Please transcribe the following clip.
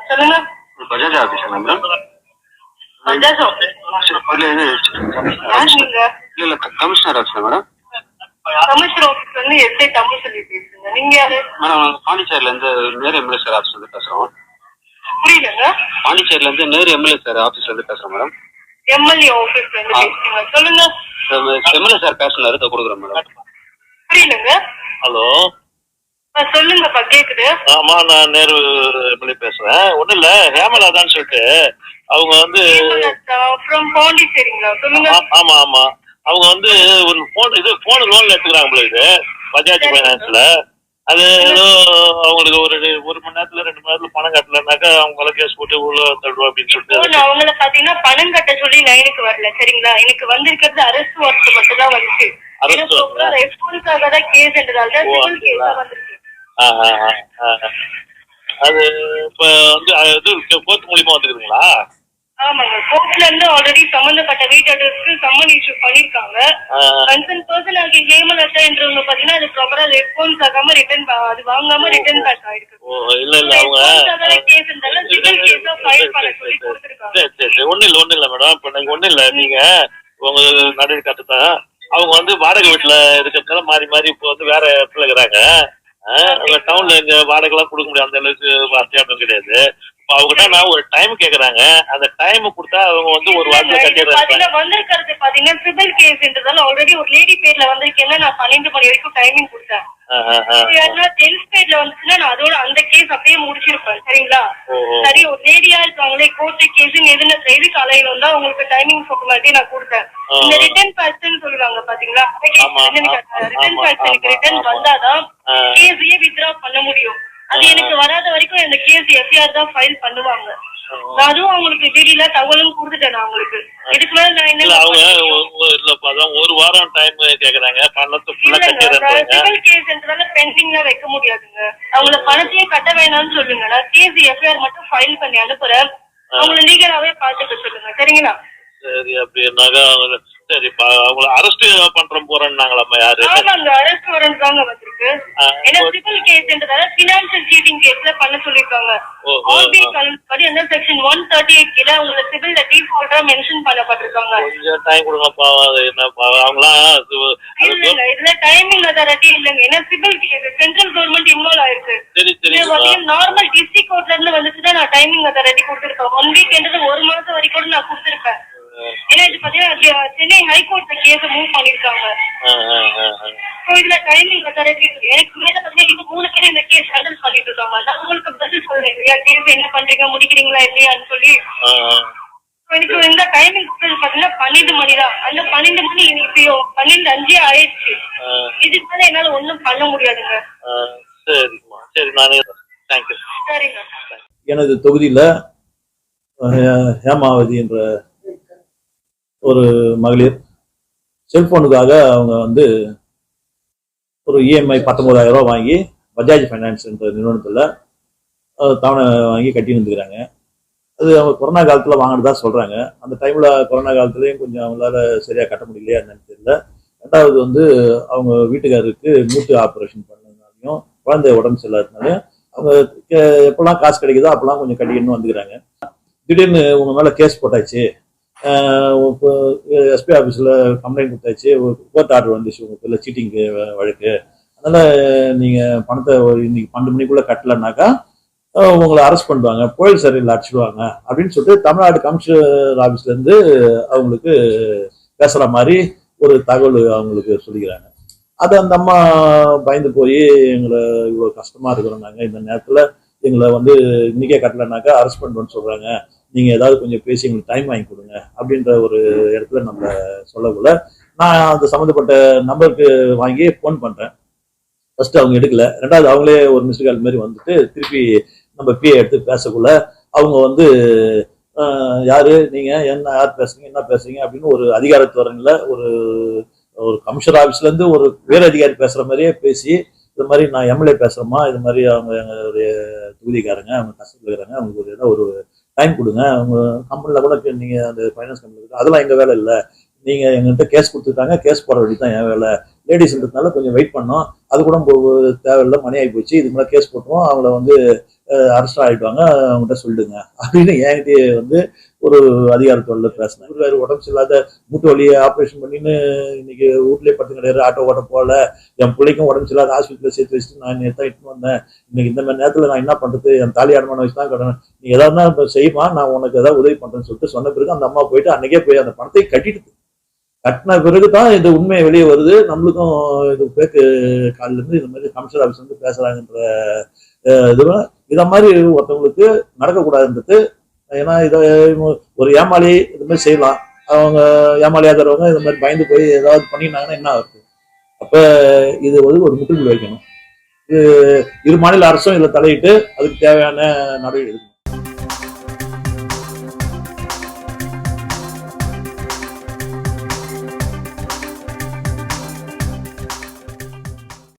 சொல்லுங்க. Bajaj office madam. Bajaj office இல்ல commissioner office madam. Commissioner ஆபீஸ்ல இருந்து எஸ்ஐ தமிழ் சொல்லி பேசுங்க. நீங்க யாரு மேடம்? பாண்டிச்சேரியில இருந்து நேரு எம்எல்ஏ சார் ஆபீஸ்ல இருந்து பேசுறோம். புரியலங்க. பாண்டிச்சேரியில இருந்து நேரு எம்எல்ஏ சார் ஆபீஸ்ல இருந்து பேசுறோம் மேடம். எம்எல்ஏ ஆபீஸ்ல இருந்து பேசுறீங்க. சொல்லுங்க. எம்எல்ஏ சார் பேசுனாரு, இதை கொடுக்குறேன் மேடம். புரியலங்க. ஹலோ, சொல்லுங்கப்பா, கேக்குது. ஆமா, நான் நேரு எம்எல்ஏ பேசுறேன். ஒண்ணும் இல்ல, ஹேமலாதான்னு சொல்லிட்டு அவங்க வந்து பாண்டிச்சேரிங்களா? சொல்லுங்க. ஆமா ஆமா, அவங்க வந்து ஒரு போன் லோன்ல எடுத்துக்கிறாங்க இது பஜாஜ் பைனான்ஸ்ல. அது ஏதோ அவங்களுக்கு ஒரு மணி நேரத்துல 2 மணி நேரத்துல பணம் கட்டலனாக்கா அவங்கள கேஸ் போட்டு உள்ள தள்ளுவா அப்படின்னு சொல்லிட்டு. அவங்கள பாத்தீங்கன்னா பணம் கட்ட சொல்லி லைனுக்கு வரல, சரிங்களா? எனக்கு வந்திருக்கிறது அரெஸ்ட் வாரண்ட் மட்டும் தான் வந்துச்சு. ரெஸ்பான்ஸாக தான் கேஸ் என்றதால சிவில் கேஸா வந்திருக்கு. அது இப்ப வந்து இது கோர்ட் மூலியமா வந்துருக்குங்களா? ஆமாங்க, கோர்ட்ல இருந்து ஆல்ரெடி சம்பந்தப்பட்ட வீட்டருக்கு சம்மன் இஷ்யூ பண்ணிருக்காங்க. கன்சர்ன் பர்சன் ஆகிய ஹேமலதா என்றவங்க பாத்தீங்கன்னா அது ப்ராப்பரா ரெஸ்பான்ஸ் ஆகாம ரிட்டர்ன் அது வாங்காம ரிட்டர்ன் பேக் ஆயிருக்கு. இல்ல அவங்க கேஸ் இருந்தால சிவில் கேஸா ஃபைல் பண்ண சொல்லி கொடுத்திருக்காங்க. சரி, ஒண்ணு இல்ல மேடம். இப்ப நீங்க ஒண்ணு இல்ல, நீங்க உங்க நடவடிக்கை கட்டுத்தான். அவங்க வந்து வாடகை வீட்டுல இருக்கிறதுனால மாறி இப்போ வந்து வேற இடத்துல இருக்கிறாங்க. டவுன்ல இங்க வாடகை எல்லாம் கொடுக்க முடியாது, அந்த அளவுக்கு வார்த்தையாட்டம் கிடையாது. அவங்ககிட்ட நான் ஒரு டைம் கேக்குறாங்க, அந்த டைம் கொடுத்தா அவங்க வந்து ஒரு வாரத்துல கட்டிடுறாங்க. வந்திருக்கிறது பாத்தீங்கன்னா சிவில் கேஸ்ன்றதால ஆல்ரெடி ஒரு லேடி பேர்ல வந்திருக்கேன்னா நான் 12 மணி வரைக்கும் டைமிங் கொடுத்தேன். ஜென்ஸ் பேர்ல வந்துச்சுன்னா நான் அதோட அந்த கேஸ் அப்படியே முடிச்சிருப்பேன், சரிங்களா? சரி, ஒரு லேடியா இருக்காங்களே கோர்ட் கேஸ் எதுக்கு அலையில வந்தா உங்களுக்கு டைமிங் சொல்லாட்டி நான் கொடுத்தேன். இந்த ரிட்டர்ன் பர்சன் சொல்லுவாங்க பாத்தீங்களா, ரிட்டர்ன் பர்சனுக்கு ரிட்டர்ன் வந்தாதான் கேஸையே வித்ரா பண்ண முடியும். அது எனக்கு வராத வரைக்கும் இந்த கேஸ் எஃப்ஐஆர் தான் ஃபைல் பண்ணுவாங்க. அதுவும் அவங்களுக்கு டீடெயிலா தகவலும் கொடுத்துட்டேன் நான் உங்களுக்கு. இதுக்கு மேல நான் என்ன ஒரு வாரம் டைம் கேக்குறாங்க. சிவில் கேஸ்ன்றதால பெண்டிங்ல வைக்க முடியாதுங்க. அவங்கள பணத்தையும் கட்ட வேணாம்னு சொல்லுங்க. நான் கேஸ் எஃப்ஐஆர் மட்டும் ஃபைல் பண்ணி அனுப்புறேன். அவங்கள லீகலாவே பாத்துக்க சொல்லுங்க, சரிங்களா? சரி, அப்படின்னாக்கா சரி, அவங்கள அரெஸ்ட் போறேன்னாங்களாம்மா? யாரு? ஆமாங்க, அரெஸ்ட் வாரண்ட் தாங்க வந்திருக்கு. ஏன்னா சிவில் கேஸ்ன்றதால பினான்சியல் சீட்டிங் கேஸ்ல பண்ண சொல்லிருக்காங்க. ஆர்பிஐ படி அந்த செக்ஷன் 138 கீழ உங்களை சிவில்ல டிஃபால்ட்டா மென்ஷன் பண்ணப்பட்டிருக்காங்க. கொஞ்சம் டைம் கொடுங்கப்பா. என்னப்பா அவங்களாம் இல்ல, இதுல டைமிங் அதாரிட்டி இல்லங்க. ஏன்னா civil case central government involve ஆயிருக்கு. நார்மல் டிஸ்ட்ரிக்ட் கோர்ட்ல இருந்து வந்துச்சுன்னா நான் டைமிங் அதாரிட்டி கொடுத்திருப்பேன். 1 வீக்ன்றது 1 மாசம் வரைக்கும் நான் கொடுத்திருப்பேன். ஏன்னா இது பாத்தீங்கன்னா சென்னை ஹைகோர்ட்ல கேஸ் மூவ் பண்ணிருக்காங்க. இதுல டைமிங் அதாரிட்டி எனக்கு மேல பாத்தீங்கன்னா இது 3 பேர் இந்த கேஸ் ஹேண்டில் பண்ணிட்டு இருக்காங்க. நான் உங்களுக்கு பதில் சொல்றேன் இல்லையா, கேஸ் என்ன பண்றீங்க, முடிக்கிறீங்களா இல்லையான்னு சொல்லி. எனக்கு இந்த டைமிங் பாத்தீங்கன்னா 12 மணி தான். அந்த 12 மணி இப்பயோ 12:05 ஆயிடுச்சு. இதுக்கு மேல என்னால ஒண்ணும் பண்ண முடியாதுங்க. சரிம்மா, சரி, நானே தேங்க்யூ. சரிங்க. எனது தொகுதியில ஹேமாவதி என்ற ஒரு மகளிர் செல்போனுக்காக அவங்க வந்து ஒரு இஎம்ஐ 19,000 ரூபா வாங்கி பஜாஜ் ஃபைனான்ஸ் என்ற நிறுவனத்தில் தவணை வாங்கி கட்டி வந்துக்கிறாங்க. அது அவங்க கொரோனா காலத்தில் வாங்கினதா சொல்கிறாங்க. அந்த டைமில் கொரோனா காலத்துலேயும் கொஞ்சம் அவங்களால சரியாக கட்ட முடியலையா என்னன்னு தெரியல. ரெண்டாவது வந்து அவங்க வீட்டுக்காரருக்கு மூட்டு ஆப்ரேஷன் பண்ணதுனாலையும் குழந்தை உடம்பு சரியில்லாததுனாலையும் அவங்க எப்போல்லாம் காசு கிடைக்குதோ அப்போல்லாம் கொஞ்சம் கட்டிக்கணும் வந்துக்கிறாங்க. திடீர்னு உங்க மேலே கேஸ் போட்டாச்சு, எஸ்பி ஆஃபீஸில் கம்ப்ளைண்ட் கொடுத்தாச்சு, கோர்ட் ஆர்டர் வந்துச்சு உங்கள் பேரில் சீட்டிங் வழக்கு, அதனால் நீங்கள் பணத்தை இன்னைக்கு 12 மணிக்குள்ளே கட்டலைன்னாக்கா உங்களை அரெஸ்ட் பண்ணுவாங்க, புயல் சரியில் அடிச்சிடுவாங்க அப்படின்னு சொல்லிட்டு தமிழ்நாடு கமிஷனர் ஆஃபீஸ்லேருந்து அவங்களுக்கு பேசுகிற மாதிரி ஒரு தகவல் அவங்களுக்கு சொல்லிக்கிறாங்க. அது அந்த அம்மா பயந்து போய் எங்களை இவ்வளோ கஷ்டமாக இருக்கிறோம், நாங்கள் இந்த நேரத்தில் எங்களை வந்து இன்னைக்கே கட்டலைனாக்கா அரெஸ்ட் பண்ணுறோன்னு சொல்கிறாங்க, நீங்கள் ஏதாவது கொஞ்சம் பேசி எங்களுக்கு டைம் வாங்கி கொடுங்க அப்படின்ற ஒரு இடத்துல நம்ம சொல்லக்குள்ள நான் அந்த சம்மந்தப்பட்ட நம்பருக்கு வாங்கி ஃபோன் பண்ணுறேன். ஃபர்ஸ்ட் அவங்க எடுக்கல, ரெண்டாவது அவங்களே ஒரு மிஸ்டு கால் மாதிரி வந்துட்டு திருப்பி நம்ம பிஏ எடுத்து பேசக்குள்ள அவங்க வந்து யாரு நீங்க, என்ன யார் பேசுறீங்க, என்ன பேசுறீங்க அப்படின்னு ஒரு அதிகாரத்துவரங்கள ஒரு ஒரு கமிஷனர் ஆஃபீஸ்ல இருந்து ஒரு உயர் அதிகாரி பேசுற மாதிரியே பேசி, இது மாதிரி நான் எம்எல்ஏ பேசுறேம்மா, இது மாதிரி அவங்க எங்களுடைய தொகுதிக்காரங்க அவங்க கஷ்டத்தில் இருக்கிறாங்க, அவங்களுக்கு ஏதாவது ஒரு டைம் கொடுங்க, அவங்க கம்பெனியில் கூட நீங்கள் அந்த ஃபைனான்ஸ் கம்பெனி அதெல்லாம் எங்கள் வேலை இல்லை, நீங்கள் எங்கள்கிட்ட கேஸ் கொடுத்துருக்காங்க, கேஸ் போட வேண்டி தான் என் வேலை, லேடிஸ்ன்றதுனால கொஞ்சம் வெயிட் பண்ணோம். அது கூட தேவையில்ல, மணி ஆகி போச்சு, இதுக்கு மேலே கேஸ் போட்டுருவோம், அவங்கள வந்து அரெஸ்ட் ஆகிடுவாங்க, அவங்ககிட்ட சொல்லிடுங்க அப்படின்னு என்கிட்டயே வந்து ஒரு அதிகாரத்தோட பேசினேன். வேறு உடம்பு சரியில்லாத மூட்டு வலியை ஆப்ரேஷன் பண்ணின்னு இன்னைக்கு வீட்லயே பட்டு கிடையாது, ஆட்டோ ஓட்ட போகல, என் பிள்ளைக்கும் உடம்பு சரியில்லாத ஹாஸ்பிட்டலில் சேர்த்து வச்சுட்டு நான் நேற்று இட்டுன்னு வந்தேன், இன்னைக்கு இந்த மாதிரி நேரத்தில் நான் என்ன பண்ணுறது, என் தாலி அடமான வச்சு தான் கட்டணும், நீ ஏதாவது இப்போ செய்யுமா, நான் உனக்கு ஏதாவது உதவி பண்ணுறேன்னு சொல்லிட்டு சொன்ன பிறகு அந்த அம்மா போயிட்டு அன்னைக்கே போய் அந்த பணத்தை கட்டின பிறகு தான் இந்த உண்மை வெளியே வருது. நம்மளுக்கும் இது பேக்கு காலில இருந்து இந்த மாதிரி கமிஷனர் ஆஃபீஸ் வந்து பேசுறாங்கன்ற இதுவும் இத மாதிரி ஒருத்தவங்களுக்கு நடக்கக்கூடாதுன்றது. ஏன்னா இதை ஒரு ஏமாளி இது மாதிரி செய்யலாம், அவங்க ஏமாளியா தருவாங்க, இந்த மாதிரி பயந்து போய் ஏதாவது பண்ணினாங்கன்னா என்ன ஆகுது? அப்ப இது வந்து ஒரு முற்றுப்புள்ளி வைக்கணும். இது இரு மாநில அரசும் இதுல தலையிட்டு அதுக்கு தேவையான நடவடிக்கை எடுக்கணும்.